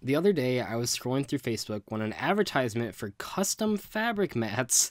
The other day, I was scrolling through Facebook when an advertisement for custom fabric mats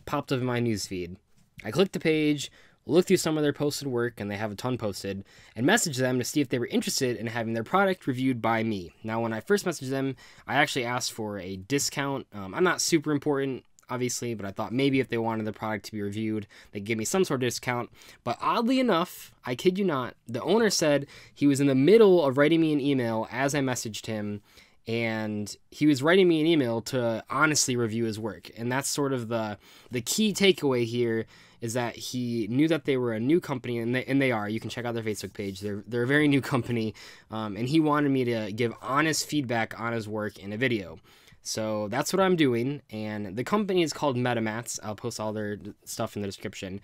popped up in my newsfeed. I clicked the page, looked through some of their posted work, and they have a ton posted, and messaged them to see if they were interested in having their product reviewed by me. Now, when I first messaged them, I actually asked for a discount. I'm not super important, obviously, but I thought maybe if they wanted the product to be reviewed, they'd give me some sort of discount. But oddly enough, I kid you not, the owner said he was in the middle of writing me an email as I messaged him, and he was writing me an email to honestly review his work. And that's sort of the key takeaway here, is that he knew that they were a new company, and they are. You can check out their Facebook page. They're a very new company, and he wanted me to give honest feedback on his work in a video. So that's what I'm doing, and the company is called MetaMats. I'll post all their stuff in the description.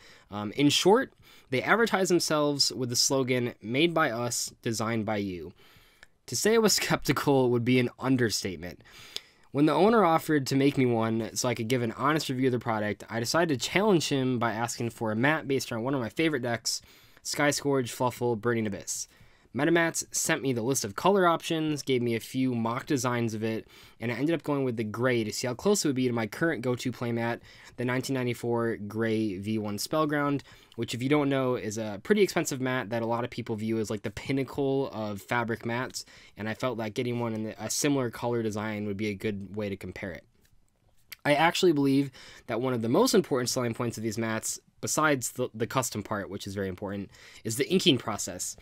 In short, they advertise themselves with the slogan, "Made by us, designed by you." To say I was skeptical would be an understatement. When the owner offered to make me one so I could give an honest review of the product, I decided to challenge him by asking for a mat based on one of my favorite decks, Sky Scourge, Fluffle, Burning Abyss. MetaMats sent me the list of color options, gave me a few mock designs of it, and I ended up going with the gray to see how close it would be to my current go-to playmat, the 1994 gray V1 Spellground, which, if you don't know, is a pretty expensive mat that a lot of people view as like the pinnacle of fabric mats, and I felt that getting one in a similar color design would be a good way to compare it. I actually believe that one of the most important selling points of these mats, besides the custom part, which is very important, is the inking process.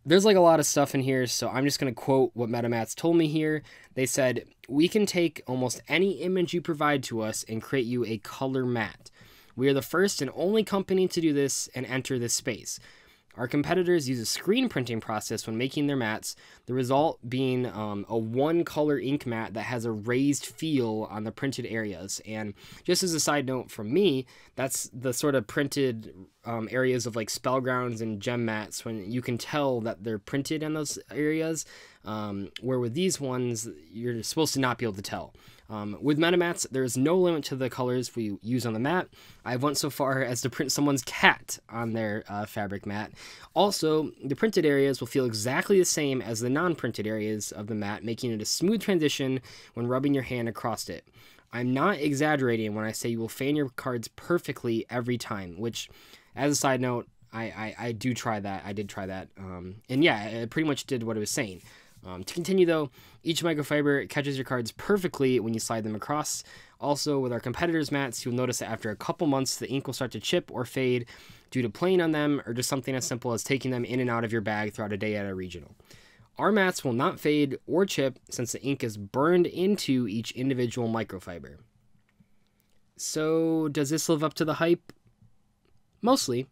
There's like a lot of stuff in here, so I'm just going to quote what MetaMats told me here. They said, "We can take almost any image you provide to us and create you a color mat. We are the first and only company to do this and enter this space. Our competitors use a screen printing process when making their mats, the result being a one-color ink mat that has a raised feel on the printed areas." And just as a side note from me, that's the sort of printed areas of like Spellgrounds and gem mats when you can tell that they're printed in those areas, where with these ones, you're supposed to not be able to tell. With MetaMats, there is no limit to the colors we use on the mat. I've went so far as to print someone's cat on their fabric mat. Also, the printed areas will feel exactly the same as the non-printed areas of the mat, making it a smooth transition when rubbing your hand across it. I'm not exaggerating when I say you will fan your cards perfectly every time, which, as a side note, I do try that. I did try that. And yeah, it pretty much did what it was saying. To continue though, each microfiber catches your cards perfectly when you slide them across. Also, with our competitors' mats, you'll notice that after a couple months, the ink will start to chip or fade due to playing on them, or just something as simple as taking them in and out of your bag throughout a day at a regional. Our mats will not fade or chip since the ink is burned into each individual microfiber. So, does this live up to the hype? Mostly.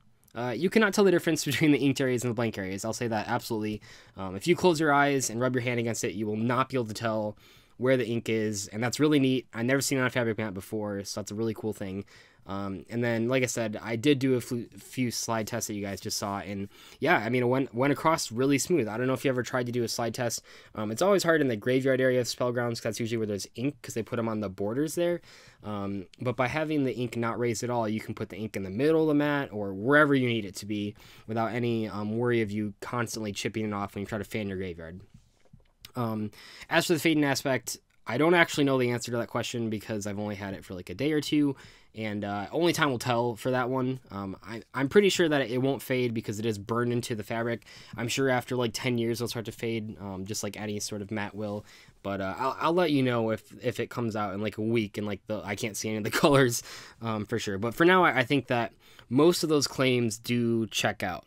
You cannot tell the difference between the inked areas and the blank areas. I'll say that absolutely. If you close your eyes and rub your hand against it, you will not be able to tell where the ink is, and that's really neat. I've never seen it on a fabric mat before, so that's a really cool thing. And then, like I said, I did do a few slide tests that you guys just saw, and yeah, I mean, it went across really smooth. I don't know if you ever tried to do a slide test. It's always hard in the graveyard area of Spellgrounds, because that's usually where there's ink, because they put them on the borders there. But by having the ink not raised at all, you can put the ink in the middle of the mat, or wherever you need it to be, without any worry of you constantly chipping it off when you try to fan your graveyard. As for the fading aspect, I don't actually know the answer to that question because I've only had it for like a day or two, and only time will tell for that one. I'm pretty sure that it won't fade because it is burned into the fabric. I'm sure after like 10 years it'll start to fade, just like any sort of mat will. But I'll let you know if it comes out in like a week and like I can't see any of the colors for sure. But for now, I think that most of those claims do check out.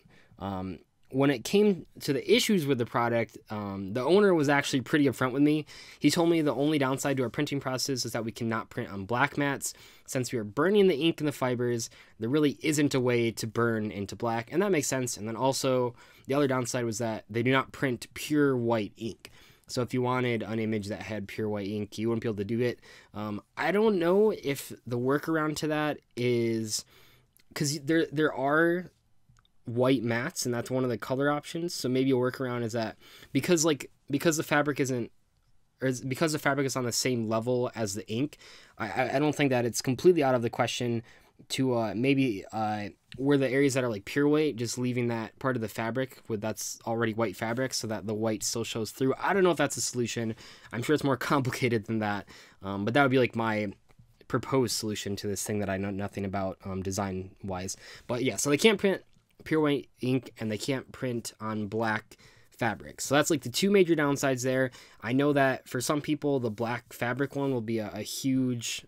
When it came to the issues with the product, the owner was actually pretty upfront with me. He told me the only downside to our printing process is that we cannot print on black mats. Since we are burning the ink in the fibers, there really isn't a way to burn into black, and that makes sense. And then also, the other downside was that they do not print pure white ink. So if you wanted an image that had pure white ink, you wouldn't be able to do it. I don't know if the workaround to that is, because there are white mats, and that's one of the color options. So maybe a workaround is that because the fabric isn't, or because the fabric is on the same level as the ink, I don't think that it's completely out of the question to maybe where the areas that are like pure white, just leaving that part of the fabric with that's already white fabric so that the white still shows through. I don't know if that's a solution. I'm sure it's more complicated than that, but that would be like my proposed solution to this thing that I know nothing about design wise. But yeah, so they can't print pure white ink and they can't print on black fabric. So that's like the two major downsides there. I know that for some people the black fabric one will be a huge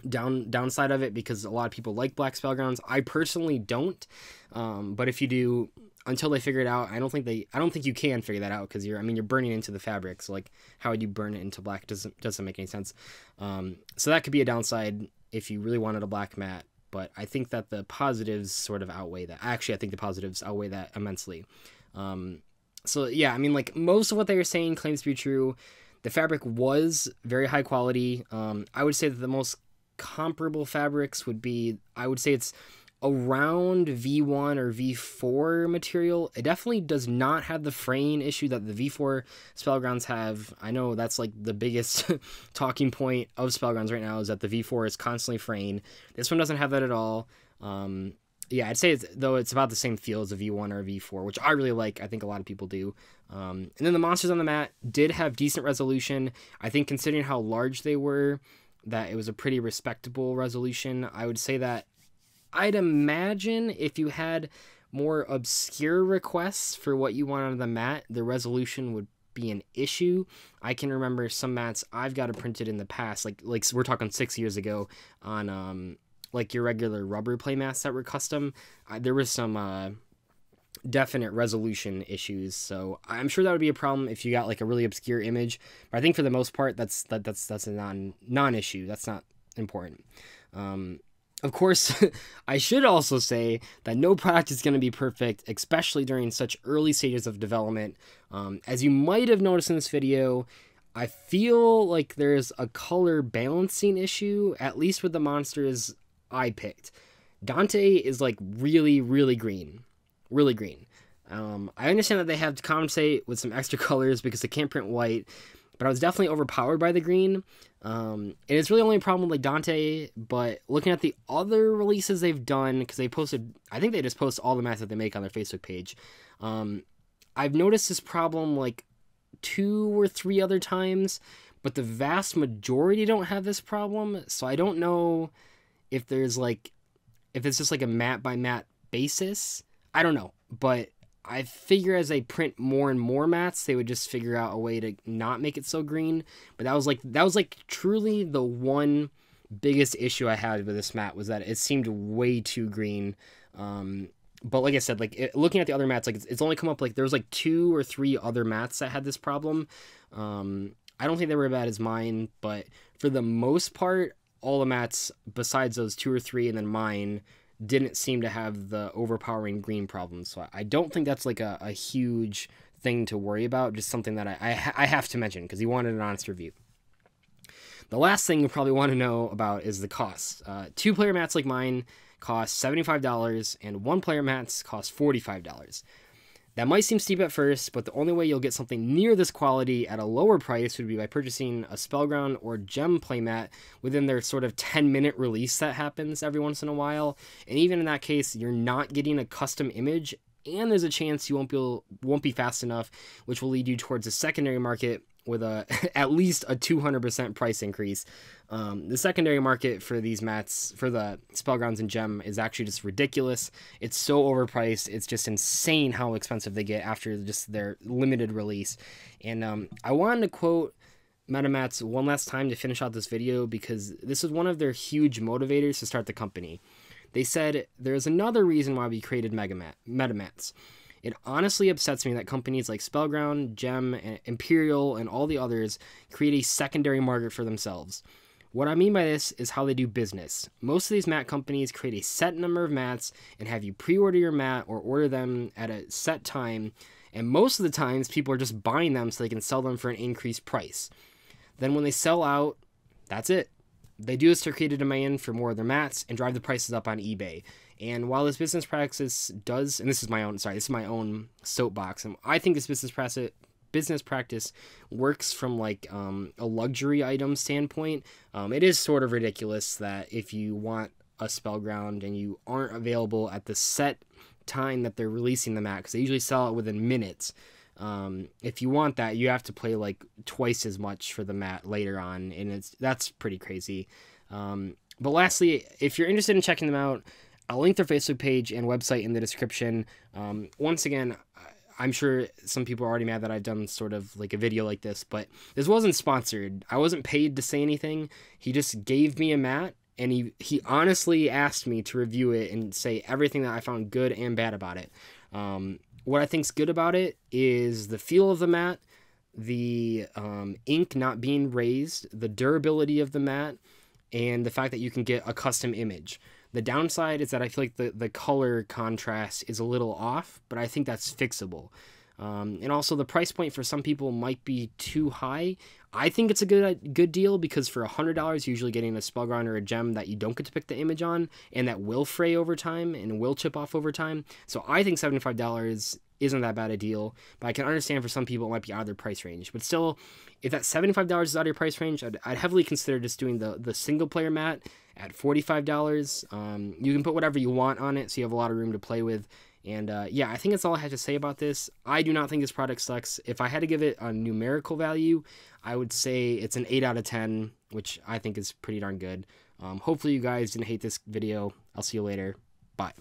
downside of it, because a lot of people like black Spellgrounds. I personally don't, but if you do, until they figure it out, I don't think you can figure that out, because you're burning into the fabric. So like, how would you burn it into black? Doesn't make any sense. So that could be a downside if you really wanted a black matte. But I think that the positives sort of outweigh that. Actually, I think the positives outweigh that immensely. So yeah, I mean, like, most of what they were saying claims to be true. The fabric was very high quality. I would say that the most comparable fabrics would be, I would say it's around V1 or V4 material. It definitely does not have the fraying issue that the V4 Spellgrounds have. I know that's like the biggest talking point of Spellgrounds right now, is that the V4 is constantly fraying. This one doesn't have that at all. Yeah, I'd say it's about the same feel as a V1 or a V4, which I really like. I think a lot of people do. And then the monsters on the mat did have decent resolution. I think considering how large they were, that it was a pretty respectable resolution. I would say that I'd imagine if you had more obscure requests for what you want on the mat, the resolution would be an issue. I can remember some mats I've got it printed in the past, like we're talking 6 years ago, on like your regular rubber play mats that were custom. There was some definite resolution issues, so I'm sure that would be a problem if you got like a really obscure image. But I think for the most part, that's a non-issue. That's not important. Of course, I should also say that no product is going to be perfect, especially during such early stages of development. As you might have noticed in this video, I feel like there's a color balancing issue, at least with the monsters I picked. Dante is like really, really green. Really green. I understand that they have to compensate with some extra colors because they can't print white, but I was definitely overpowered by the green. And it's really only a problem with like Dante, but looking at the other releases they've done, because they posted, I think they just post all the mats that they make on their Facebook page. I've noticed this problem like 2 or 3 other times, but the vast majority don't have this problem. So I don't know if there's like, if it's just like a matte by matte basis. I don't know, but I figure as they print more and more mats, they would just figure out a way to not make it so green. But that was like truly the one biggest issue I had with this mat, was that it seemed way too green. But like I said, like looking at the other mats, like it's only come up, like there was like 2 or 3 other mats that had this problem. I don't think they were as bad as mine, but for the most part, all the mats besides those 2 or 3 and then mine didn't seem to have the overpowering green problem. So I don't think that's like a huge thing to worry about, just something that I have to mention because he wanted an honest review. The last thing you probably want to know about is the cost. 2-player mats like mine cost $75 and 1-player mats cost $45. That might seem steep at first, but the only way you'll get something near this quality at a lower price would be by purchasing a Spellground or Gem playmat within their sort of 10-minute release that happens every once in a while. And even in that case, you're not getting a custom image, and there's a chance you won't be fast enough, which will lead you towards a secondary market with at least a 200% price increase. The secondary market for these mats, for the Spellgrounds and Gem, is actually just ridiculous. It's so overpriced. It's just insane how expensive they get after just their limited release. And I wanted to quote MetaMats one last time to finish out this video, because this is one of their huge motivators to start the company. They said, "There's another reason why we created MetaMats. It honestly upsets me that companies like Spellground, Gem, and Imperial, and all the others create a secondary market for themselves. What I mean by this is how they do business. Most of these mat companies create a set number of mats and have you pre-order your mat or order them at a set time, and most of the times people are just buying them so they can sell them for an increased price. Then when they sell out, that's it. They do this to create a demand for more of their mats and drive the prices up on eBay. And while this business practice does, and this is my own soapbox, and I think this business practice works from like a luxury item standpoint, it is sort of ridiculous that if you want a Spellground and you aren't available at the set time that they're releasing the mat, because they usually sell it within minutes, if you want that, you have to pay like twice as much for the mat later on, and that's pretty crazy. But lastly, if you're interested in checking them out, I'll link their Facebook page and website in the description. Once again, I'm sure some people are already mad that I've done sort of like a video like this, but this wasn't sponsored. I wasn't paid to say anything. He just gave me a mat, and he honestly asked me to review it and say everything that I found good and bad about it. What I think's good about it is the feel of the mat, the ink not being raised, the durability of the mat, and the fact that you can get a custom image. The downside is that I feel like the color contrast is a little off, but I think that's fixable. And also the price point for some people might be too high. I think it's a good deal, because for $100, you're usually getting a Spellground or a gem that you don't get to pick the image on, and that will fray over time and will chip off over time. So I think $75 isn't that bad a deal, but I can understand for some people it might be out of their price range. But still, if that $75 is out of your price range, I'd heavily consider just doing the single player mat at $45. You can put whatever you want on it, so you have a lot of room to play with. And yeah, I think that's all I have to say about this. I do not think this product sucks. If I had to give it a numerical value, I would say it's an 8 out of 10, which I think is pretty darn good. Hopefully you guys didn't hate this video. I'll see you later. Bye.